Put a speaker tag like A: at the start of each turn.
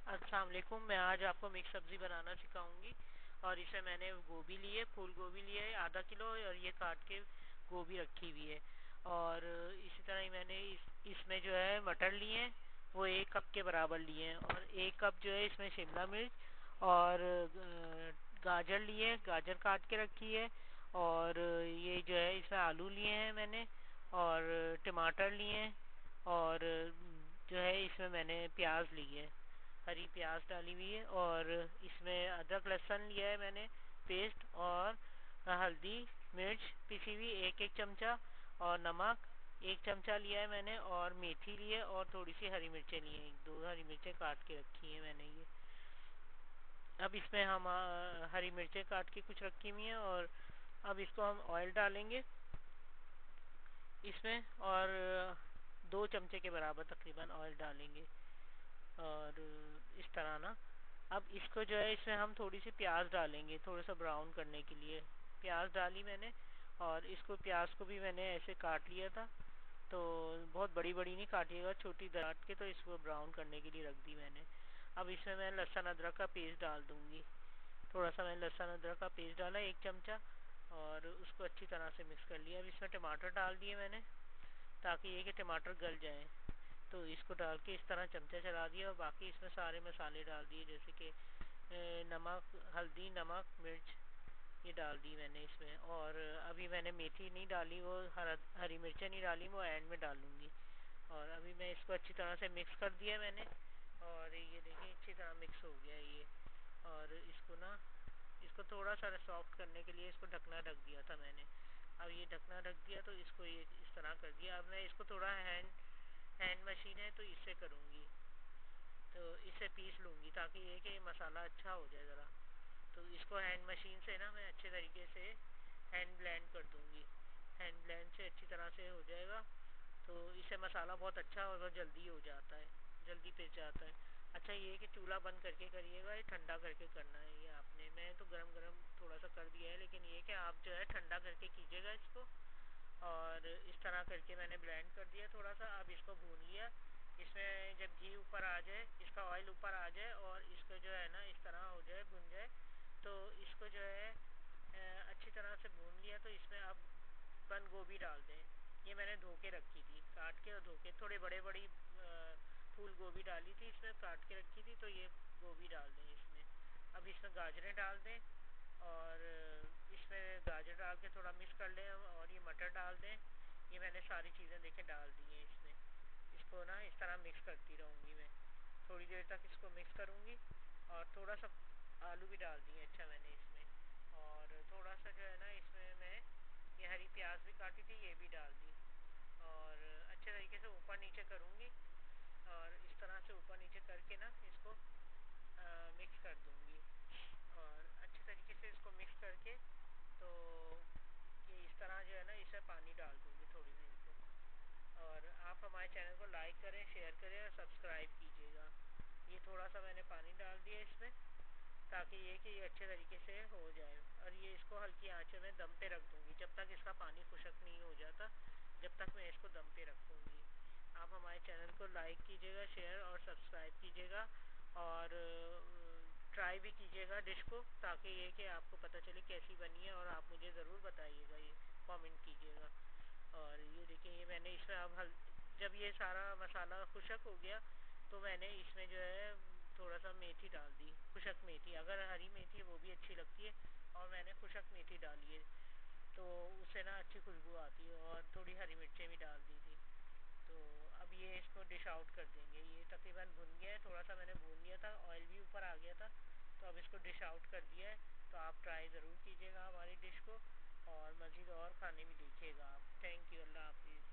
A: अस्सलाम वालेकुम। मैं आज आपको मिक्स सब्ज़ी बनाना सिखाऊंगी। और इसे मैंने गोभी ली है, फूल गोभी ली है ½ किलो, और ये काट के गोभी रखी हुई है। और इसी तरह ही मैंने इसमें जो है मटर लिए हैं, वो 1 कप के बराबर लिए हैं। और 1 कप जो है इसमें शिमला मिर्च और गाजर लिए, गाजर काट के रखी है। और ये जो है इसमें आलू लिए हैं मैंने, और टमाटर लिए हैं। और जो है इसमें मैंने प्याज ली है, हरी प्याज डाली हुई है। और इसमें अदरक लहसुन लिया है मैंने पेस्ट, और हल्दी मिर्च पिसी हुई 1-1 चमचा, और नमक 1 चमचा लिया है मैंने, और मेथी ली है, और थोड़ी सी हरी मिर्चें ली हैं, 1-2 हरी मिर्चें काट के रखी हैं मैंने ये। अब इसमें हम हरी मिर्चें काट के कुछ रखी हुई हैं। और अब इसको हम ऑयल डालेंगे इसमें, और 2 चमचे के बराबर तकरीबन ऑयल डालेंगे। और इस तरह ना, अब इसको जो है इसमें हम थोड़ी सी प्याज डालेंगे, थोड़ा सा ब्राउन करने के लिए प्याज डाली मैंने। और इसको प्याज को भी मैंने ऐसे काट लिया था, तो बहुत बड़ी बड़ी नहीं काटिएगा, छोटी काट के, तो इसको ब्राउन करने के लिए रख दी मैंने। अब इसमें मैं लहसुन अदरक का पेस्ट डाल दूंगी। थोड़ा सा मैंने लहसुन अदरक का पेस्ट डाला, 1 चमचा, और उसको अच्छी तरह से मिक्स कर लिया। अब इसमें टमाटर डाल दिए मैंने, ताकि ये कि टमाटर गल जाए। तो इसको डाल के इस तरह चमचा चला दिया, और बाकी इसमें सारे मसाले डाल दिए, जैसे कि नमक, हल्दी, नमक, मिर्च, ये डाल दी मैंने इसमें। और अभी मैंने मेथी नहीं डाली, वो हरी मिर्चें नहीं डाली, वो एंड में डालूंगी। और अभी मैं इसको अच्छी तरह से मिक्स कर दिया मैंने, और ये देखिए अच्छी तरह मिक्स हो गया ये। और इसको थोड़ा सा सॉफ्ट करने के लिए इसको ढकना ढक दिया था मैंने। अब ये ढकना ढक दिया, तो इसको ये इस तरह कर दिया। अब मैं इसको थोड़ा हैंड मशीन है तो इससे करूँगी, तो इससे पीस लूँगी, ताकि ये कि मसाला अच्छा हो जाए ज़रा। तो इसको हैंड मशीन से ना मैं अच्छे तरीके से हैंड ब्लेंड कर दूँगी। हैंड ब्लेंड से अच्छी तरह से हो जाएगा, तो इससे मसाला बहुत अच्छा और जल्दी हो जाता है, जल्दी पिस जाता है। अच्छा ये है कि चूल्हा बंद करके करिएगा, ये ठंडा करके करना है ये आपने। मैं तो गरम गरम थोड़ा सा कर दिया है, लेकिन ये कि आप जो है ठंडा करके कीजिएगा इसको। और इस तरह करके मैंने ब्लेंड कर दिया थोड़ा सा। अब इसको भून लिया। इसमें जब घी ऊपर आ जाए, इसका ऑयल ऊपर आ जाए, और इसको जो है ना इस तरह हो जाए, भुन जाए, तो इसको जो है अच्छी तरह से भून लिया। तो इसमें अब बंद गोभी डाल दें। ये मैंने धो के रखी थी, काट के और धो के, थोड़े बड़े बड़ी फूल गोभी डाली थी इसमें, काट के रखी थी, तो ये गोभी डाल दें इसमें। अब इसमें गाजरें डाल दें, और इसमें गाजर डाल के थोड़ा मिक्स कर लें। और ये मटर डाल दें। ये मैंने सारी चीज़ें देखे डाल दी हैं इसमें। इसको ना इस तरह मिक्स करती रहूँगी मैं, थोड़ी देर तक इसको मिक्स करूँगी। और थोड़ा सा आलू भी डाल दिए अच्छा मैंने इसमें। और थोड़ा सा जो है ना इसमें मैं ये हरी प्याज भी काटी थी, ये भी डाल दी। और अच्छे तरीके से ऊपर नीचे करूँगी, और इस तरह से ऊपर नीचे करके ना इसको मिक्स कर दूँगी। और अच्छे तरीके से इसको मिक्स करके, तो ये इस तरह जो है ना इसमें पानी डाल दूँगी थोड़ी देर को। और आप हमारे चैनल को लाइक करें, शेयर करें, और सब्सक्राइब कीजिएगा। ये थोड़ा सा मैंने पानी डाल दिया इसमें, ताकि ये कि ये अच्छे तरीके से हो जाए। और ये इसको हल्की आंचों में दम पे रख दूँगी, जब तक इसका पानी खुश्क नहीं हो जाता, जब तक मैं इसको दम पे रखूँगी। आप हमारे चैनल को लाइक कीजिएगा, शेयर और सब्सक्राइब कीजिएगा। और ट्राई भी कीजिएगा डिश को, ताकि ये कि आपको पता चले कैसी बनी है, और आप मुझे ज़रूर बताइएगा, ये कमेंट कीजिएगा। और ये देखिए ये मैंने इसमें अब जब ये सारा मसाला खुश्क हो गया, तो मैंने इसमें जो है थोड़ा सा मेथी डाल दी, खुश्क मेथी। अगर हरी मेथी है वो भी अच्छी लगती है, और मैंने खुश्क मेथी डाली है, तो उससे ना अच्छी खुशबू आती है। और थोड़ी हरी मिर्चें भी डाल दी थी। तो अब ये इसको डिश आउट कर देंगे। ये तकरीबन भुन गया है, थोड़ा सा मैंने भून लिया था, ऑयल भी ऊपर आ गया था, तो अब इसको डिश आउट कर दिया है। तो आप ट्राई ज़रूर कीजिएगा हमारी डिश को, और मज़ीद और खाने भी देखिएगा आप। थैंक यू, अल्लाह हाफिज़।